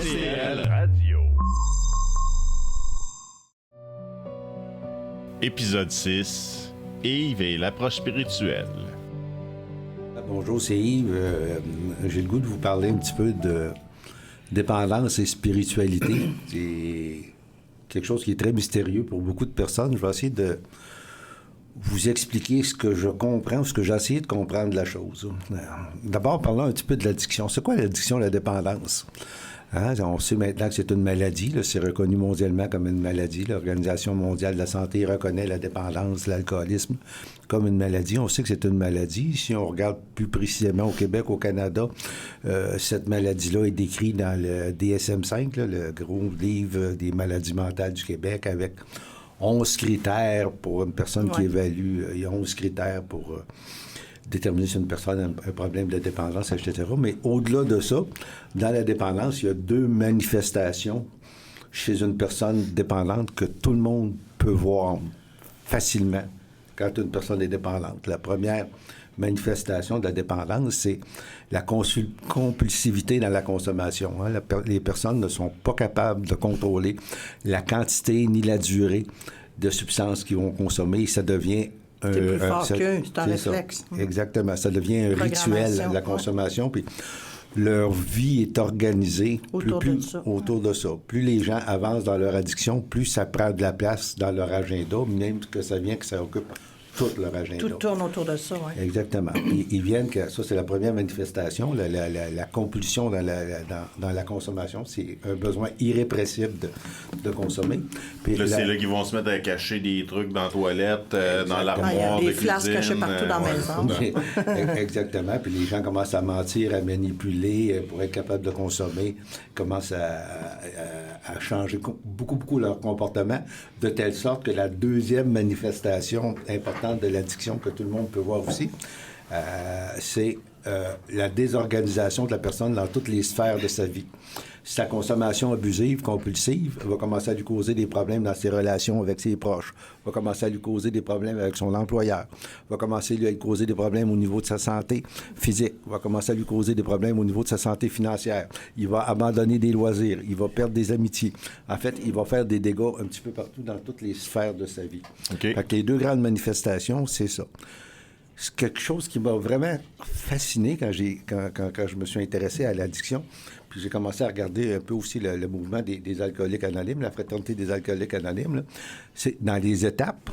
CCL Radio. Épisode 6. Yves et l'approche spirituelle. Bonjour, c'est Yves. J'ai le goût de vous parler un petit peu de dépendance et spiritualité. C'est quelque chose qui est très mystérieux pour beaucoup de personnes. Je vais essayer de vous expliquer ce que je comprends, ce que j'ai essayé de comprendre de la chose. D'abord, parlons un petit peu de l'addiction. C'est quoi l'addiction, la dépendance? Hein? On sait maintenant que c'est une maladie. Là. C'est reconnu mondialement comme une maladie. L'Organisation mondiale de la santé reconnaît la dépendance, l'alcoolisme comme une maladie. On sait que c'est une maladie. Si on regarde plus précisément au Québec, au Canada, cette maladie-là est décrite dans le DSM-5, là, le gros livre des maladies mentales du Québec, avec 11 critères pour une personne qui évalue. Il y a 11 critères pour déterminer si une personne a un problème de dépendance, etc. Mais au-delà de ça, dans la dépendance, il y a deux manifestations chez une personne dépendante que tout le monde peut voir facilement quand une personne est dépendante. La première manifestation de la dépendance, c'est la compulsivité dans la consommation. Hein. Les personnes ne sont pas capables de contrôler la quantité ni la durée de substances qu'ils vont consommer. Ça devient c'est plus fort qu'eux, c'est un réflexe. Ça. Exactement. Ça devient un rituel, la consommation. Puis leur vie est organisée autour de ça. Plus les gens avancent dans leur addiction, plus ça prend de la place dans leur agenda, même que ça vient que ça occupe tout leur agenda. Tout tourne autour de ça, oui. Exactement. Ils viennent que ça, c'est la première manifestation, la compulsion dans la consommation. C'est un besoin irrépressible de consommer. Puis là, c'est là qu'ils vont se mettre à cacher des trucs dans la toilette, dans l'armoire de cuisine. Des flasques cachées partout dans la maison. Exactement. Puis les gens commencent à mentir, à manipuler pour être capables de consommer, commencent à changer beaucoup leur comportement, de telle sorte que la deuxième manifestation importante de l'addiction que tout le monde peut voir aussi, c'est la désorganisation de la personne dans toutes les sphères de sa vie. Sa consommation abusive, compulsive, va commencer à lui causer des problèmes dans ses relations avec ses proches, va commencer à lui causer des problèmes avec son employeur, va commencer à lui causer des problèmes au niveau de sa santé physique, va commencer à lui causer des problèmes au niveau de sa santé financière. Il va abandonner des loisirs, il va perdre des amitiés. En fait, il va faire des dégâts un petit peu partout dans toutes les sphères de sa vie. Okay. Fait que les deux grandes manifestations, c'est ça. C'est quelque chose qui m'a vraiment fasciné quand je me suis intéressé à l'addiction. Puis j'ai commencé à regarder un peu aussi le mouvement des alcooliques anonymes, la fraternité des alcooliques anonymes. Là. C'est dans les étapes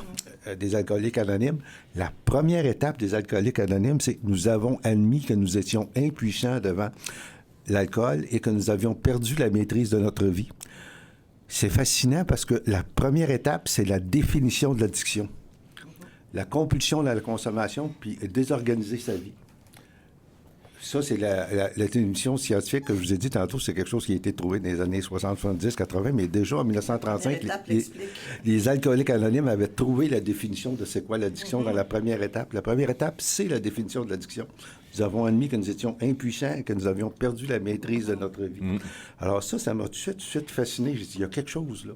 des alcooliques anonymes. La première étape des alcooliques anonymes, c'est que nous avons admis que nous étions impuissants devant l'alcool et que nous avions perdu la maîtrise de notre vie. C'est fascinant parce que la première étape, c'est la définition de l'addiction. La compulsion dans la consommation, puis désorganiser sa vie. Ça, c'est la définition scientifique que je vous ai dit tantôt. C'est quelque chose qui a été trouvé dans les années 60, 70, 80, mais déjà en 1935, les alcooliques anonymes avaient trouvé la définition de c'est quoi l'addiction dans la première étape. La première étape, c'est la définition de l'addiction. Nous avons admis que nous étions impuissants et que nous avions perdu la maîtrise de notre vie. Alors ça m'a tout de suite fasciné. J'ai dit, il y a quelque chose là.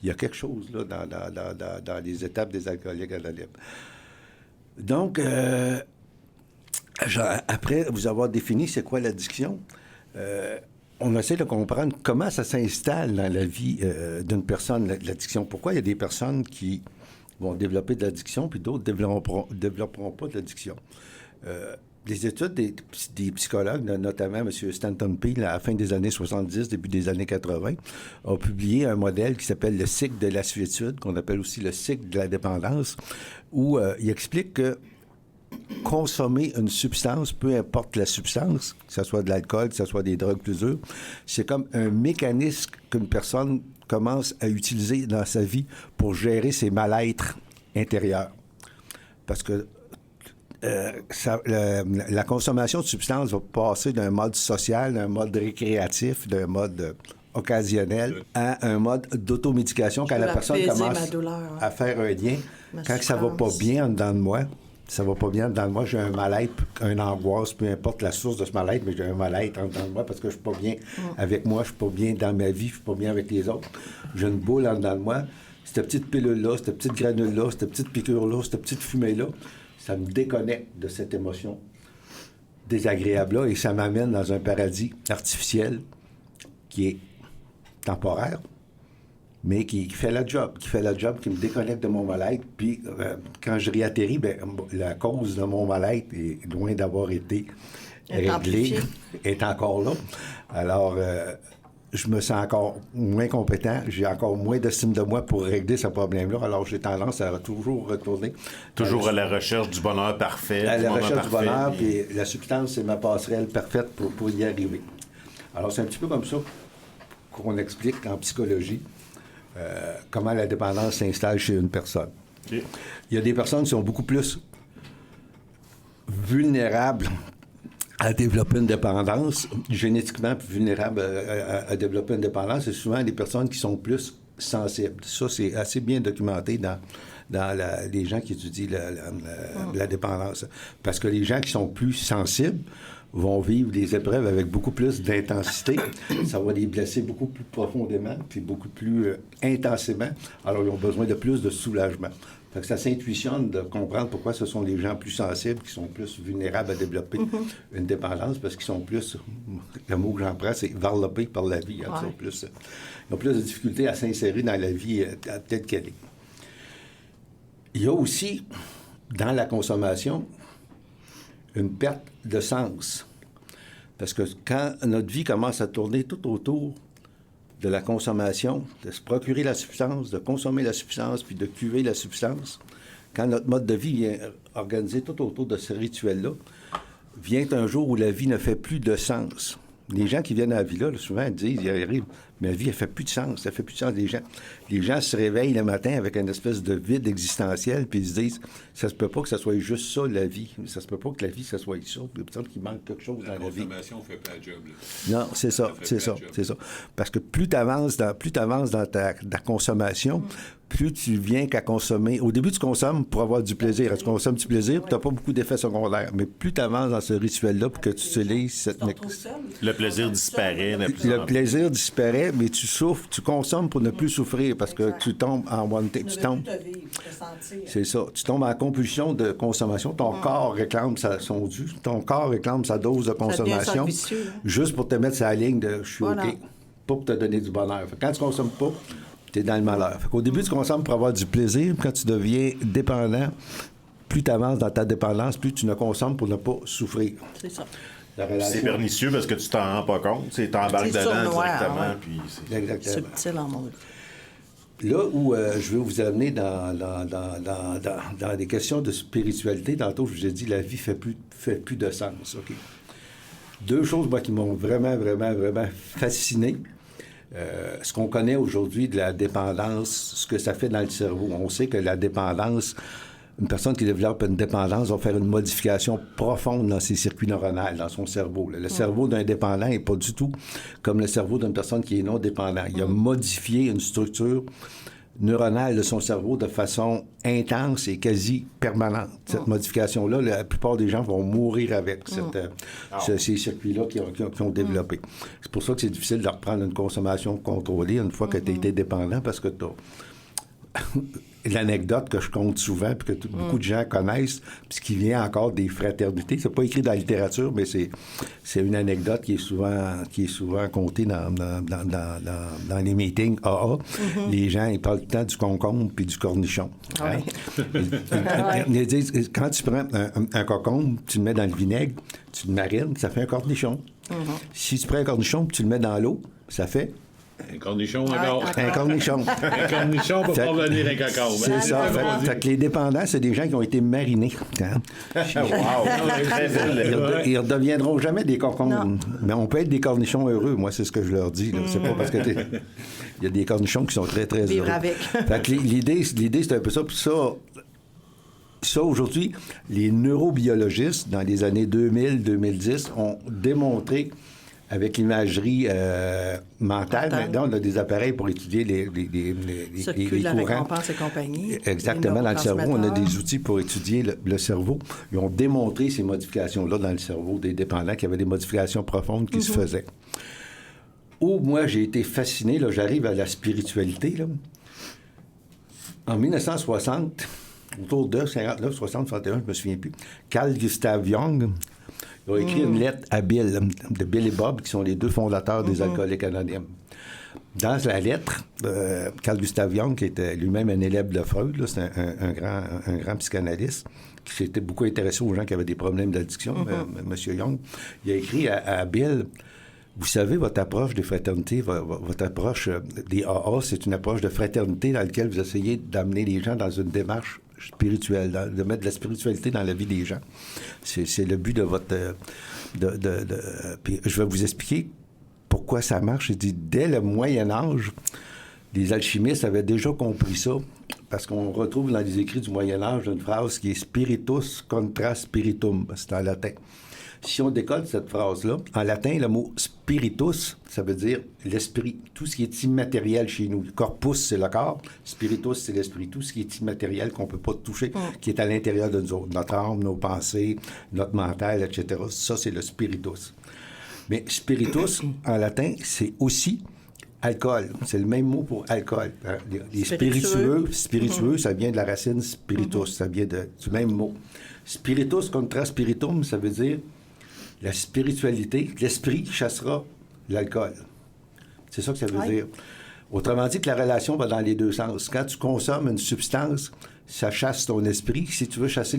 Il y a quelque chose là dans les étapes des alcooliques anonymes. Donc, après vous avoir défini c'est quoi l'addiction, on essaie de comprendre comment ça s'installe dans la vie d'une personne, l'addiction. Pourquoi il y a des personnes qui vont développer de l'addiction puis d'autres ne développeront pas de l'addiction. Les études des psychologues, notamment M. Stanton Peele, à la fin des années 70, début des années 80, ont publié un modèle qui s'appelle le cycle de la lassitude, qu'on appelle aussi le cycle de la dépendance, où il explique que consommer une substance, peu importe la substance, que ce soit de l'alcool, que ce soit des drogues plus dures, c'est comme un mécanisme qu'une personne commence à utiliser dans sa vie pour gérer ses mal-être intérieurs. Parce que la consommation de substances va passer d'un mode social, d'un mode récréatif, d'un mode occasionnel à un mode d'automédication quand la personne commence à faire un lien. Quand ça va pas bien en dedans de moi, j'ai un mal-être, une angoisse, peu importe la source de ce mal-être, mais j'ai un mal-être en dedans de moi parce que je suis pas bien avec moi, je suis pas bien dans ma vie, je suis pas bien avec les autres. J'ai une boule en dedans de moi. Cette petite pilule-là, cette petite granule-là, cette petite piqûre-là, cette petite fumée-là, ça me déconnecte de cette émotion désagréable-là et ça m'amène dans un paradis artificiel qui est temporaire, mais qui fait le job, qui me déconnecte de mon mal-être. Puis quand je réatterris, la cause de mon mal-être est loin d'avoir été réglée, est encore là. Alors, je me sens encore moins compétent, j'ai encore moins d'estime de moi pour régler ce problème-là. Alors, j'ai tendance à toujours retourner. Toujours à la recherche du bonheur parfait. À la recherche du bonheur, puis la substance, c'est ma passerelle parfaite pour y arriver. Alors, c'est un petit peu comme ça qu'on explique en psychologie comment la dépendance s'installe chez une personne. Okay. Il y a des personnes qui sont beaucoup plus vulnérables à développer une dépendance, génétiquement vulnérables à développer une dépendance, c'est souvent des personnes qui sont plus sensibles. Ça, c'est assez bien documenté dans les gens qui étudient la dépendance. Parce que les gens qui sont plus sensibles vont vivre des épreuves avec beaucoup plus d'intensité. Ça va les blesser beaucoup plus profondément, puis beaucoup plus intensément. Alors, ils ont besoin de plus de soulagement. Fait que ça s'intuitionne de comprendre pourquoi ce sont les gens plus sensibles qui sont plus vulnérables à développer une dépendance, parce qu'ils sont plus, le mot que j'emprunte, c'est varlopés par la vie. Hein, ils ont plus de difficultés à s'insérer dans la vie telle qu'elle est. Il y a aussi, dans la consommation, une perte de sens. Parce que quand notre vie commence à tourner tout autour de la consommation, de se procurer la substance, de consommer la substance, puis de cuver la substance, quand notre mode de vie vient organisé tout autour de ce rituel-là, vient un jour où la vie ne fait plus de sens. Les gens qui viennent à la vie-là, souvent, disent, ils arrivent, mais la vie, elle fait plus de sens, ça fait plus de sens. Les gens se réveillent le matin avec une espèce de vide existentiel, puis ils se disent, ça se peut pas que ça soit juste ça, la vie. Ça se peut pas que la vie, ça soit ça. Il me semble qu'il manque quelque chose dans la vie. La consommation fait pas le job, là. Non, c'est ça. Parce que plus tu avances dans ta consommation, plus tu viens qu'à consommer. Au début, tu consommes pour avoir du plaisir. Tu consommes du plaisir, puis tu n'as pas beaucoup d'effets secondaires. Mais plus tu avances dans ce rituel-là, pour que tu utilises cette... Le plaisir disparaît. Le plaisir disparaît, mais tu souffres, tu consommes pour ne plus souffrir, parce que tu tombes en one take. C'est ça. Tu tombes en compulsion de consommation. Ton corps réclame son dû. Ton corps réclame sa dose de consommation. Juste pour te mettre sur la ligne de « je suis OK », pas pour te donner du bonheur. Quand tu consommes pas, tu es dans le malheur. Au début, tu consommes pour avoir du plaisir. Quand tu deviens dépendant, plus tu avances dans ta dépendance, plus tu ne consommes pour ne pas souffrir. C'est ça. C'est pernicieux parce que tu t'en rends pas compte. Tu t'embarques dedans directement. Puis exactement. Subtil en mode. Là où je veux vous amener dans des questions de spiritualité, tantôt, je vous ai dit, la vie fait plus de sens. Okay? Deux choses, moi, qui m'ont vraiment fasciné. Ce qu'on connaît aujourd'hui de la dépendance, ce que ça fait dans le cerveau. On sait que la dépendance, une personne qui développe une dépendance va faire une modification profonde dans ses circuits neuronaux, dans son cerveau. Le cerveau d'un dépendant n'est pas du tout comme le cerveau d'une personne qui est non dépendant. Il a modifié une structure neuronale de son cerveau de façon intense et quasi permanente. Cette modification-là, la plupart des gens vont mourir avec ces circuits-là qui ont développé. C'est pour ça que c'est difficile de reprendre une consommation contrôlée une fois que tu as été dépendant, parce que tu as... L'anecdote que je compte souvent, puis que beaucoup de gens connaissent, puis qui vient encore des fraternités. C'est pas écrit dans la littérature, mais c'est une anecdote qui est souvent contée dans les meetings AA. Les gens, ils parlent tout le temps du concombre puis du cornichon. Hein? Ils disent, quand tu prends un concombre, tu le mets dans le vinaigre, tu le marines, ça fait un cornichon. Si tu prends un cornichon puis tu le mets dans l'eau, ça fait... Un cornichon encore. Un cornichon. Un cornichon peut pas venir un cocombe. C'est ça. Fait que les dépendants, c'est des gens qui ont été marinés. Hein? Ils ne redeviendront jamais des concombres. Mais on peut être des cornichons heureux. Moi, c'est ce que je leur dis. Là. C'est pas parce que il y a des cornichons qui sont très, très heureux. Vivre avec. Fait que l'idée, c'est un peu ça. Puis ça, aujourd'hui, les neurobiologistes, dans les années 2000-2010, ont démontré avec l'imagerie mentale. Maintenant, on a des appareils pour étudier les la courants. Récompense et compagnie. Exactement. Dans le cerveau, on a des outils pour étudier le cerveau. Ils ont démontré ces modifications-là dans le cerveau des dépendants, qu'il y avait des modifications profondes qui se faisaient. Où, moi, j'ai été fasciné. Là, j'arrive à la spiritualité. Là. En 1960, autour de 59, 60, 61, je me souviens plus, Carl Gustav Jung Il a écrit une lettre à Bill, de Bill et Bob, qui sont les deux fondateurs des Alcooliques Anonymes. Dans la lettre, Carl Gustav Jung, qui était lui-même un élève de Freud, là, c'est un grand psychanalyste, qui s'était beaucoup intéressé aux gens qui avaient des problèmes d'addiction, M. Jung, il a écrit à Bill, vous savez, votre approche des fraternités, votre approche des AA, c'est une approche de fraternité dans laquelle vous essayez d'amener les gens dans une démarche spirituelle, de mettre de la spiritualité dans la vie des gens. C'est le but de votre... Puis je vais vous expliquer pourquoi ça marche. Je dis, dès le Moyen Âge, les alchimistes avaient déjà compris ça, parce qu'on retrouve dans les écrits du Moyen Âge une phrase qui est « spiritus contra spiritum », c'est en latin. Si on décode cette phrase-là, en latin, le mot « spiritus », ça veut dire l'esprit, tout ce qui est immatériel chez nous. Corpus, c'est le corps, spiritus, c'est l'esprit, tout ce qui est immatériel, qu'on ne peut pas toucher, qui est à l'intérieur de nous autres, notre âme, nos pensées, notre mental, etc. Ça, c'est le spiritus. Mais spiritus, en latin, c'est aussi alcool. C'est le même mot pour alcool. Les spiritueux, ça vient de la racine spiritus, ça vient du même mot. Spiritus contra spiritum, ça veut dire la spiritualité, l'esprit chassera l'alcool. C'est ça que ça veut dire. Autrement dit, que la relation va dans les deux sens. Quand tu consommes une substance, ça chasse ton esprit. Si tu veux chasser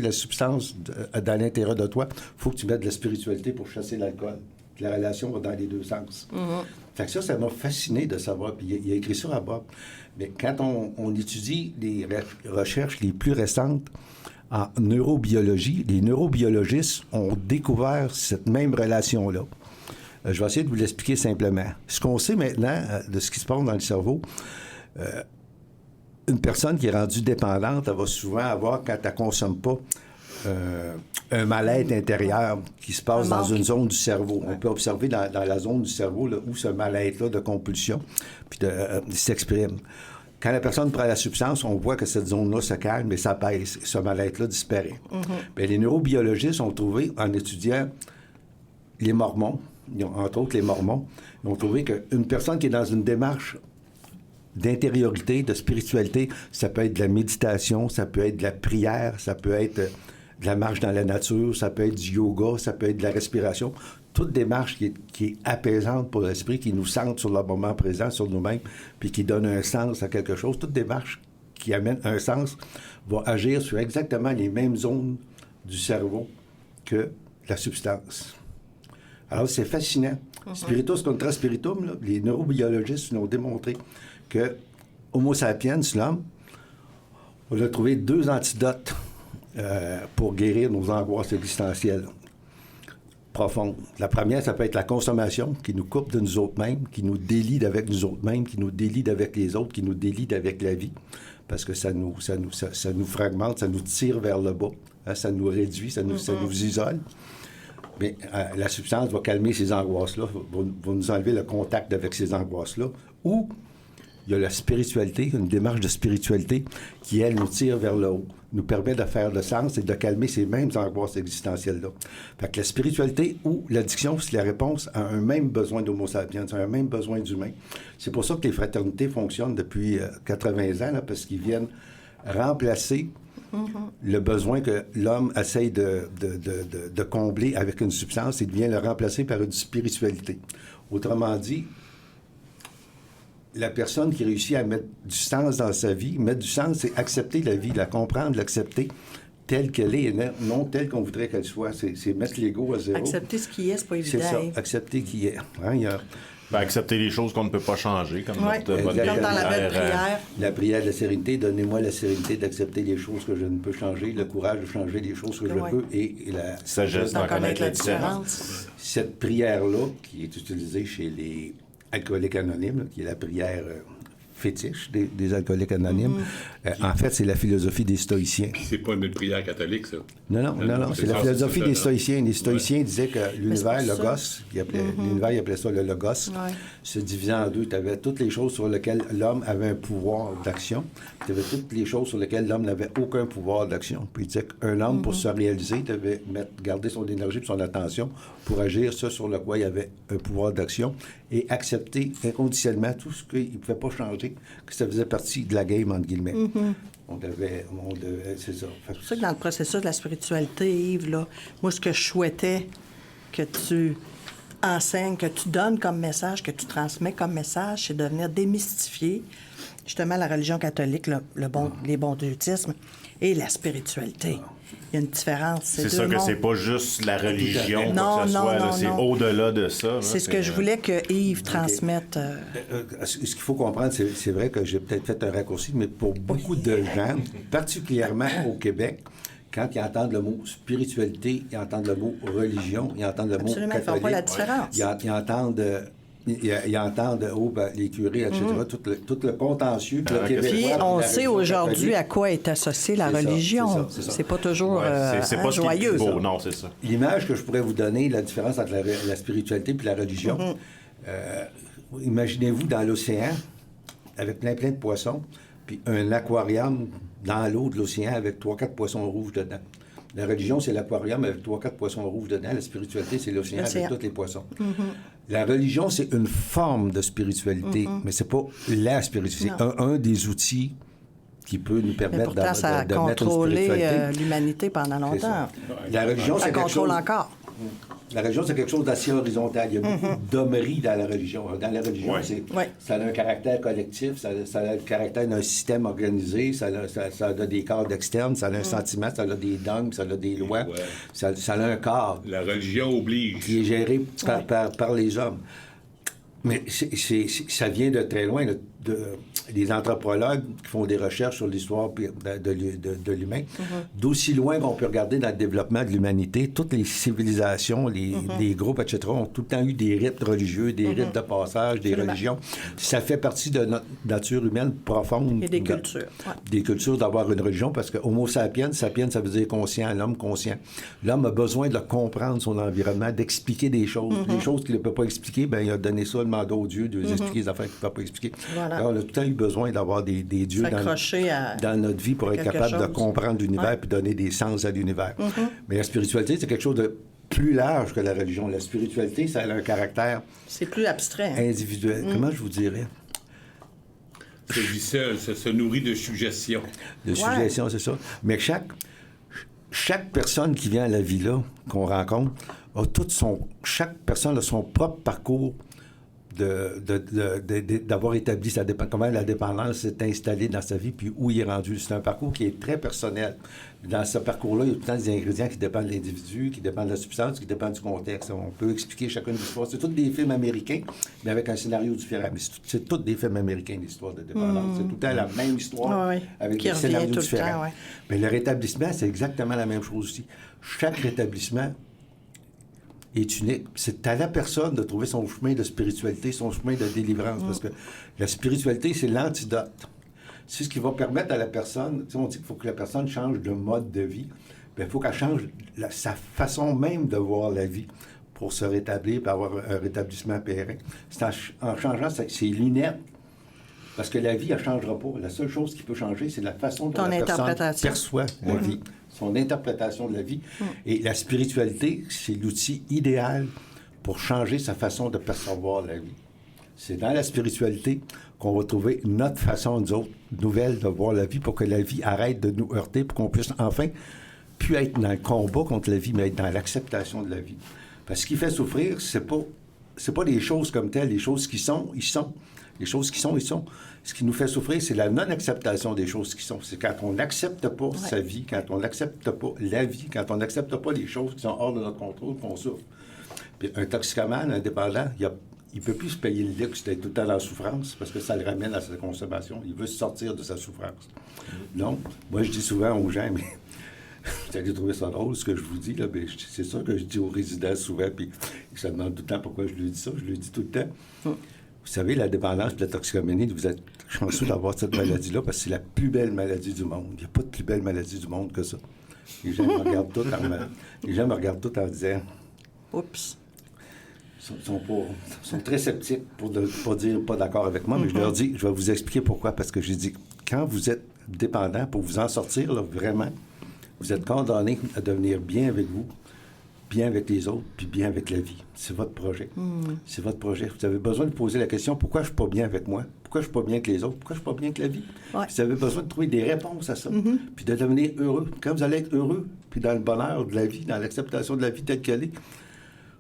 la substance dans l'intérieur de toi, il faut que tu mettes de la spiritualité pour chasser l'alcool. La relation va dans les deux sens. Fait que ça m'a fasciné de savoir. Puis il a écrit ça à Bob. Mais quand on étudie les recherches les plus récentes en neurobiologie, les neurobiologistes ont découvert cette même relation-là. Je vais essayer de vous l'expliquer simplement. Ce qu'on sait maintenant de ce qui se passe dans le cerveau, une personne qui est rendue dépendante, elle va souvent avoir, quand elle ne consomme pas, un mal-être intérieur qui se passe dans une zone du cerveau. On peut observer dans la zone du cerveau là, où ce mal-être-là de compulsion puis s'exprime. Quand la personne prend la substance, on voit que cette zone-là se calme et s'apaise. Ce mal-être-là disparaît. Bien, les neurobiologistes ont trouvé, en étudiant les Mormons, entre autres les Mormons, ils ont trouvé qu'une personne qui est dans une démarche d'intériorité, de spiritualité, ça peut être de la méditation, ça peut être de la prière, ça peut être de la marche dans la nature, ça peut être du yoga, ça peut être de la respiration. Toute démarche qui est apaisante pour l'esprit, qui nous centre sur le moment présent, sur nous-mêmes, puis qui donne un sens à quelque chose. Toute démarche qui amène un sens va agir sur exactement les mêmes zones du cerveau que la substance. Alors, c'est fascinant. Spiritus contra spiritum, là, les neurobiologistes nous ont démontré que Homo sapiens, l'homme, on a trouvé 2 antidotes pour guérir nos angoisses existentielles profondes. La première, ça peut être la consommation qui nous coupe de nous autres-mêmes, qui nous délie d'avec nous autres-mêmes, qui nous délie d'avec les autres, qui nous délie d'avec la vie, parce que ça nous fragmente, ça nous tire vers le bas, hein, ça nous réduit, ça nous isole. Mais la substance va calmer ces angoisses-là, va nous enlever le contact avec ces angoisses-là, ou il y a la spiritualité, une démarche de spiritualité qui, elle, nous tire vers le haut, nous permet de faire le sens et de calmer ces mêmes angoisses existentielles-là. Fait que la spiritualité ou l'addiction, c'est la réponse à un même besoin d'Homo sapiens, à un même besoin d'humain. C'est pour ça que les fraternités fonctionnent depuis 80 ans, là, parce qu'ils viennent remplacer le besoin que l'homme essaye de combler avec une substance, il vient le remplacer par une spiritualité. Autrement dit, la personne qui réussit à mettre du sens dans sa vie, mettre du sens, c'est accepter la vie, la comprendre, l'accepter telle qu'elle est, et non telle qu'on voudrait qu'elle soit. C'est mettre l'ego à zéro. Accepter ce qui est, c'est pas évident. C'est ça, accepter qui est. Hein, accepter les choses qu'on ne peut pas changer, comme notre comme dans la belle prière. La prière de la sérénité, donnez-moi la sérénité d'accepter les choses que je ne peux changer, le courage de changer les choses que je peux, et la sagesse d'en connaître la différence. Cette prière-là, qui est utilisée chez les alcooliques anonymes, là, qui est la prière fétiche des alcooliques anonymes. En fait, c'est la philosophie des stoïciens. Puis c'est pas une prière catholique, ça. Non, c'est la philosophie des stoïciens. Les stoïciens disaient que l'univers, logos, l'univers, ils appelaient ça le logos, se divisait en deux. Tu avais toutes les choses sur lesquelles l'homme avait un pouvoir d'action. Tu avais toutes les choses sur lesquelles l'homme n'avait aucun pouvoir d'action. Puis il disait qu'un homme, pour se réaliser, devait garder son énergie et son attention pour agir sur le quoi il avait un pouvoir d'action et accepter inconditionnellement tout ce qu'il ne pouvait pas changer, que ça faisait partie de la game, entre guillemets. C'est ça. C'est pour ça que dans le processus de la spiritualité, Yves, là, moi, ce que je souhaitais que tu enseignes, que tu donnes comme message, que tu transmets comme message, c'est de venir démystifier justement la religion catholique, les bondeutismes et la spiritualité. Il y a une différence. C'est ça que c'est pas juste la religion, Non, quoi que ce non, soit. non, Là, c'est non. au-delà de ça. C'est ce que je voulais que Yves transmette. Ce qu'il faut comprendre, c'est vrai que j'ai peut-être fait un raccourci, mais pour beaucoup de gens, particulièrement au Québec, quand ils entendent le mot spiritualité, ils entendent le mot religion, ils entendent le Absolument, mot ils font catholique. pas la différence. Ils entendent les curés, etc., tout le contentieux. Puis on sait aujourd'hui à quoi est associée la C'est ça, religion. c'est ça. C'est pas toujours c'est pas ce qui est joyeux. plus beau, Ça. non, c'est ça. L'image que je pourrais vous donner, la différence entre la spiritualité et la religion, imaginez-vous dans l'océan, avec plein de poissons, puis un aquarium dans l'eau de l'océan avec 3-4 poissons rouges dedans. La religion, c'est l'aquarium avec 3-4 poissons rouges dedans. La spiritualité, c'est l'océan avec tous les poissons. La religion, c'est une forme de spiritualité, mais c'est pas la spiritualité. C'est un des outils qui peut nous Mais permettre pourtant, ça a de mettre une contrôlé spiritualité. l'humanité pendant C'est ça. longtemps. La religion, Ça c'est quelque contrôle chose... encore. La religion, c'est quelque chose d'assez horizontal. Il y a beaucoup d'hommerie dans la religion. Dans la religion, ça a un caractère collectif, ça a le caractère d'un système organisé, ça a des cadres externes, ça a un sentiment, ça a des dogmes, ça a des lois, ça a un cadre La religion oblige. qui est géré par les hommes. Mais ça vient de très loin. Les anthropologues qui font des recherches sur l'histoire de l'humain, d'aussi loin qu'on peut regarder dans le développement de l'humanité, toutes les civilisations, les groupes, etc., ont tout le temps eu des rites religieux, des rites de passage, des religions. Ça fait partie de notre nature humaine profonde. Et des cultures. Des cultures d'avoir une religion, parce que Homo sapiens, ça veut dire conscient, l'homme conscient. L'homme a besoin de comprendre son environnement, d'expliquer des choses. Les choses qu'il ne peut pas expliquer, il a donné ça, demandé aux dieux de lui expliquer les affaires qu'il ne peut pas expliquer. Voilà. Alors, on a tout le temps eu besoin d'avoir des dieux dans notre vie pour être capable de comprendre l'univers puis donner des sens à l'univers. Mais la spiritualité, c'est quelque chose de plus large que la religion. La spiritualité, ça a un caractère... C'est plus abstrait. individuel. Comment je vous dirais? Se vit seul, se nourrit de suggestions. De suggestions, c'est ça. Mais chaque personne qui vient à la vie-là, qu'on rencontre, a chaque personne a son propre parcours d'avoir établi comment la dépendance s'est installée dans sa vie, puis où il est rendu. C'est un parcours qui est très personnel. Dans ce parcours-là, il y a tout le temps des ingrédients qui dépendent de l'individu, qui dépendent de la substance, qui dépendent du contexte. On peut expliquer chacune des histoires. C'est tous des films américains, mais avec un scénario différent. Mais c'est tous des films américains, l'histoire de dépendance. C'est tout le temps la même histoire, avec des scénarios différents. Mais le rétablissement, c'est exactement la même chose aussi. Chaque rétablissement est unique. C'est à la personne de trouver son chemin de spiritualité, son chemin de délivrance, parce que la spiritualité, c'est l'antidote. C'est ce qui va permettre à la personne, on dit qu'il faut que la personne change de mode de vie, bien, il faut qu'elle change sa façon même de voir la vie pour se rétablir, pour avoir un rétablissement pérenne. En changeant ses lunettes, parce que la vie, elle ne changera pas. La seule chose qui peut changer, c'est la façon dont la personne perçoit la vie, son interprétation de la vie. Et la spiritualité, c'est l'outil idéal pour changer sa façon de percevoir la vie. C'est dans la spiritualité qu'on va trouver notre façon, nous autres, nouvelle de voir la vie pour que la vie arrête de nous heurter, pour qu'on puisse enfin plus être dans le combat contre la vie, mais être dans l'acceptation de la vie. Parce que ce qui fait souffrir, c'est pas les choses comme telles. Les choses qui sont, ils sont. Les choses qui sont, ils sont. Ce qui nous fait souffrir, c'est la non-acceptation des choses qui sont. C'est quand on n'accepte pas sa vie, quand on n'accepte pas la vie, quand on n'accepte pas les choses qui sont hors de notre contrôle, qu'on souffre. Puis un toxicomane, un dépendant, il ne peut plus se payer le luxe d'être tout le temps dans la souffrance parce que ça le ramène à sa consommation. Il veut sortir de sa souffrance. Donc, moi, je dis souvent aux gens, mais vous allez trouver ça drôle, ce que je vous dis, là, mais c'est ça que je dis aux résidents souvent, puis ils se demandent tout le temps pourquoi je lui dis ça. Je lui dis tout le temps. Vous savez, la dépendance et la toxicomanie, vous êtes chanceux d'avoir cette maladie-là parce que c'est la plus belle maladie du monde. Il n'y a pas de plus belle maladie du monde que ça. Les gens me regardent tout en disant... Oups. Sont très sceptiques pour ne pas dire pas d'accord avec moi, mais je leur dis, je vais vous expliquer pourquoi. Parce que j'ai dit, quand vous êtes dépendant, pour vous en sortir, là, vraiment, vous êtes condamné à devenir bien avec vous, bien avec les autres, puis bien avec la vie. C'est votre projet. C'est votre projet. Vous avez besoin de poser la question, pourquoi je ne suis pas bien avec moi? Pourquoi pourquoi je suis pas bien que les autres, pourquoi je suis pas bien que la vie. Ouais. Puis vous avez besoin de trouver des réponses à ça, puis de devenir heureux. Quand vous allez être heureux, puis dans le bonheur de la vie, dans l'acceptation de la vie telle qu'elle est,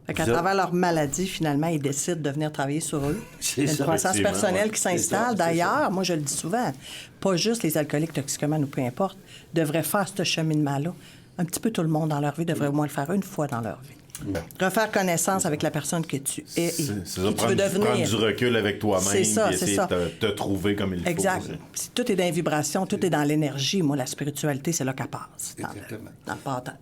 Fait qu'à Vous travers leur maladie, finalement, ils décident de venir travailler sur eux. C'est Il y a une ça, croissance effectivement, personnelle ouais. qui C'est ça, s'installe. c'est D'ailleurs, moi, je le dis souvent, pas juste les alcooliques, toxicomanes ou peu importe, devraient faire ce cheminement-là. Un petit peu tout le monde dans leur vie devrait au moins le faire une fois dans leur vie. Refaire connaissance avec la personne que tu es et C'est qui ça, tu veux prendre devenir. du recul avec toi-même, C'est ça, puis c'est essayer ça. de te trouver comme il faut. Exact. aussi. Si tout est dans les vibrations, tout est dans l'énergie. Moi, la spiritualité, c'est là qu'elle passe. Exactement.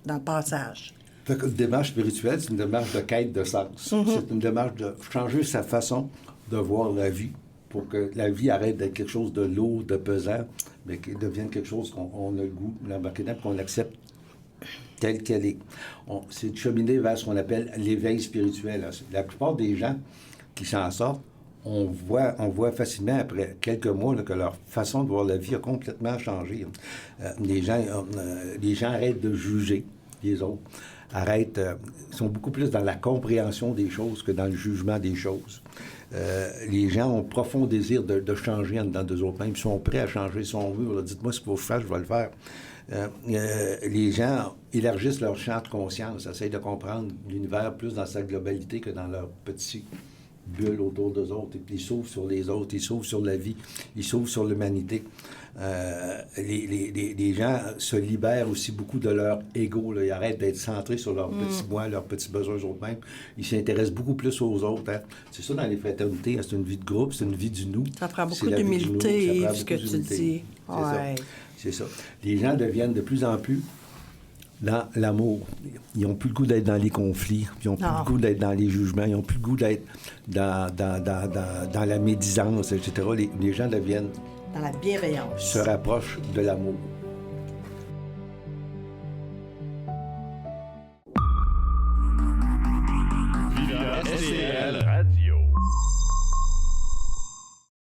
Dans le passage. Fait que une démarche spirituelle, c'est une démarche de quête de sens. C'est une démarche de changer sa façon de voir la vie pour que la vie arrête d'être quelque chose de lourd, de pesant, mais qu'elle devienne quelque chose qu'on a le goût, qu'on accepte telle qu'elle est. C'est de cheminer vers ce qu'on appelle l'éveil spirituel. La plupart des gens qui s'en sortent, on voit facilement, après quelques mois, là, que leur façon de voir la vie a complètement changé. Les gens arrêtent de juger les autres, sont beaucoup plus dans la compréhension des choses que dans le jugement des choses. Les gens ont un profond désir de changer en dedans d'eux autres mêmes. Ils sont prêts à changer. Si on veut, dites-moi ce qu'il faut faire, je vais le faire. Les gens élargissent leur champ de conscience, essayent de comprendre l'univers plus dans sa globalité que dans leur petit bulle autour d'eux autres. Et puis ils s'ouvrent sur les autres, ils s'ouvrent sur la vie, ils s'ouvrent sur l'humanité. Les gens se libèrent aussi beaucoup de leur ego. Là. Ils arrêtent d'être centrés sur leurs petits moi, leurs petits besoins eux-mêmes. Ils s'intéressent beaucoup plus aux autres. Hein. C'est ça dans les fraternités. Hein. C'est une vie de groupe, c'est une vie du nous. Ça prend beaucoup C'est la vie du nous, ça d'humilité, prend ce que beaucoup tu d'humilité. dis. C'est Ouais. ça. C'est ça. Les gens deviennent de plus en plus dans l'amour. Ils n'ont plus le goût d'être dans les conflits. Ils n'ont plus Non. le goût d'être dans les jugements. Ils n'ont plus le goût d'être dans la médisance, etc. Les gens deviennent, Dans la bienveillance. se rapprochent de l'amour. STL Radio.